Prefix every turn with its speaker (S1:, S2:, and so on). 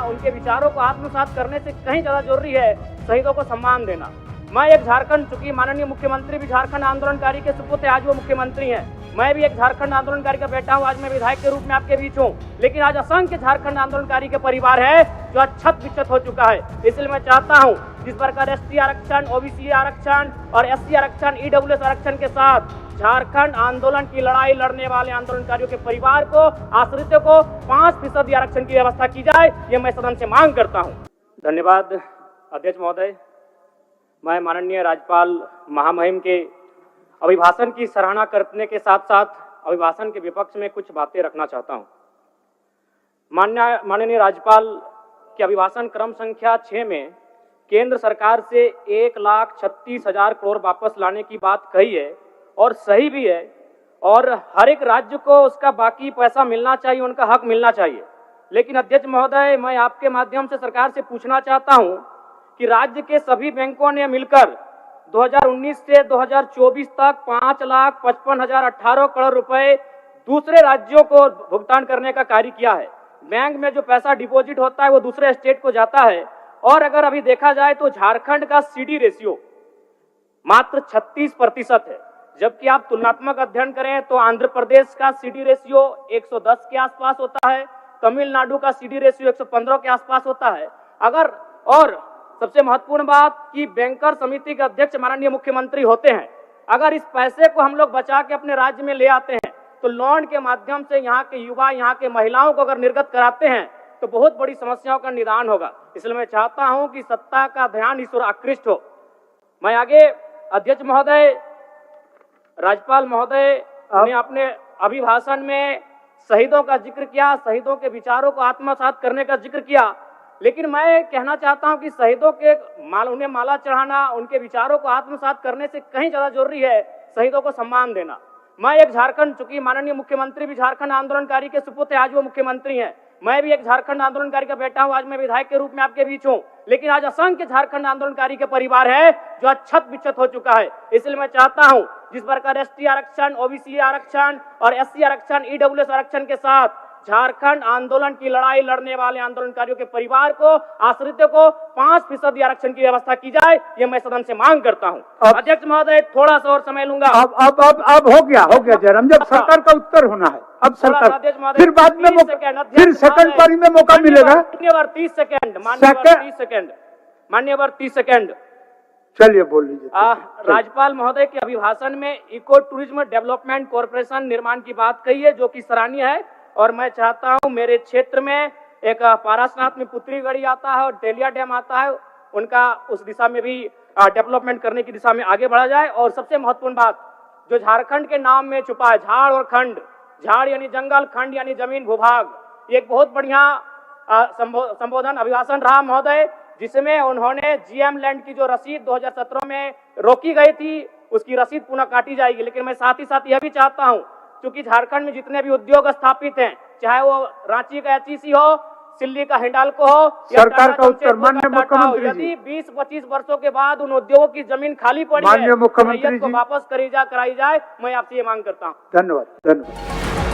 S1: उनके विचारों को आत्मसात करने से कहीं ज्यादा जरूरी है शहीदों को सम्मान देना। मैं एक झारखंड, चूंकि माननीय मुख्यमंत्री भी झारखंड आंदोलनकारी के सुपुत्र आज वो मुख्यमंत्री हैं, मैं भी एक झारखंड आंदोलनकारी का बेटा हूं, आज मैं विधायक के रूप में आपके बीच हूं, लेकिन आज असंख्य झारखंड आंदोलनकारी के परिवार है जो आज छत विक्षत हो चुका है। इसलिए मैं चाहता हूं जिस प्रकार एसटी आरक्षण, ओबीसी आरक्षण और एससी आरक्षण, ईडब्ल्यूएस आरक्षण के साथ झारखंड आंदोलन की लड़ाई लड़ने वाले आंदोलनकारियों के परिवार को, आश्रितों को 5% आरक्षण की व्यवस्था की जाए, ये मैं सदन से मांग करता हूं। धन्यवाद अध्यक्ष महोदय। मैं माननीय राज्यपाल महामहिम के अभिभाषण की सराहना करने के साथ साथ अभिभाषण के विपक्ष में कुछ बातें रखना चाहता हूं। माननीय राज्यपाल के अभिभाषण क्रम संख्या 6 में केंद्र सरकार से 1,36,000 करोड़ वापस लाने की बात कही है और सही भी है, और हर एक राज्य को उसका बाकी पैसा मिलना चाहिए, उनका हक मिलना चाहिए। लेकिन अध्यक्ष महोदय, मैं आपके माध्यम से सरकार से पूछना चाहता हूं कि राज्य के सभी बैंकों ने मिलकर 2019 से 2024 तक 5,55,018 करोड़ रुपए दूसरे राज्यों को भुगतान करने का कार्य किया है। बैंक में जो पैसा डिपॉजिट होता है वो दूसरे स्टेट को जाता है, और अगर अभी देखा जाए तो झारखंड का सीडी रेशियो मात्र 36% है, जबकि आप तुलनात्मक अध्ययन करें तो आंध्र प्रदेश का सीडी रेशियो 110 के आसपास होता है, तमिलनाडु का सीडी रेशियो 115 के आसपास होता है। अगर और सबसे महत्वपूर्ण बात कि बैंकर समिति के अध्यक्ष माननीय मुख्यमंत्री होते हैं, अगर इस पैसे को हम लोग बचा के अपने राज्य में ले आते हैं तो लोन के माध्यम से यहाँ के युवा, यहाँ के महिलाओं को अगर निर्गत कराते हैं तो बहुत बड़ी समस्याओं का निदान होगा। इसलिए मैं चाहता हूं कि सत्ता का ध्यान इस ओर आकृष्ट हो। मैं आगे अध्यक्ष महोदय, राज्यपाल महोदय ने अपने अभिभाषण में शहीदों का जिक्र किया, शहीदों के विचारों को आत्मसात करने का जिक्र किया, लेकिन मैं कहना चाहता हूं कि शहीदों के उन्हें माला चढ़ाना, उनके विचारों को आत्मसात करने से कहीं ज्यादा जरूरी है शहीदों को सम्मान देना। मैं एक झारखंड, चूंकि माननीय मुख्यमंत्री भी झारखंड आंदोलनकारी के सुपुत्र आज वो मुख्यमंत्री हैं, मैं भी एक झारखंड आंदोलनकारी का बेटा हूं, आज मैं विधायक के रूप में आपके बीच हूं, लेकिन आज असंख्य झारखंड आंदोलनकारी के परिवार है जो आज छत विक्षत हो चुका है। इसलिए मैं चाहता हूं जिस प्रकार एसटी आरक्षण, ओबीसी आरक्षण और एससी आरक्षण, ईडब्ल्यूएस आरक्षण के साथ झारखंड आंदोलन की लड़ाई लड़ने वाले आंदोलनकारियों के परिवार को, आश्रितों को 5% आरक्षण की व्यवस्था की जाए, ये मैं सदन से मांग करता हूं। अध्यक्ष महोदय, थोड़ा सा और समय लूंगा।
S2: अब हो गया जयराम, जब सरकार का उत्तर होना है, अब सरकार फिर बाद में फिर सेकंड पारी में मौका मिलेगा।
S1: मान्यवर 30 सेकंड, मान्यवर 30 सेकंड, मान्यवर 30 सेकंड।
S2: चलिए बोल लीजिए।
S1: राज्यपाल महोदय के अभिभाषण में इको टूरिज्म डेवलपमेंट कॉर्पोरेशन निर्माण की बात कही है, जो कि सराहनीय है, और मैं चाहता हूं मेरे क्षेत्र में एक पारासनाथ में पुत्री गढ़ी आता है और तेलिया डैम आता है, उनका उस दिशा में भी डेवलपमेंट करने की दिशा में आगे बढ़ा जाए। और सबसे महत्वपूर्ण बात जो झारखंड के नाम में छुपा है, झाड़ और खंड, झाड़ यानी जंगल, खंड यानी जमीन भूभाग, ये एक बहुत बढ़िया संबोधन अभिभाषण रहा महोदय, जिसमें उन्होंने जीएम लैंड की जो रसीद 2017 में रोकी गई थी उसकी रसीद पुनः काटी जाएगी। लेकिन मैं साथ ही साथ यह भी चाहता हूं, क्योंकि झारखंड में जितने भी उद्योग स्थापित हैं, चाहे वो रांची का एचईसी हो, सिल्ली का हिंडाल्को हो,
S2: सरकार का उत्तर माननीय मुख्यमंत्री जी,
S1: यदि 20-25 वर्षों के बाद उन उद्योगों की जमीन खाली पड़ी है,
S2: माननीय मुख्यमंत्री जी
S1: को वापस कराई जाए, मैं आपसे ये मांग करता हूँ।
S2: धन्यवाद।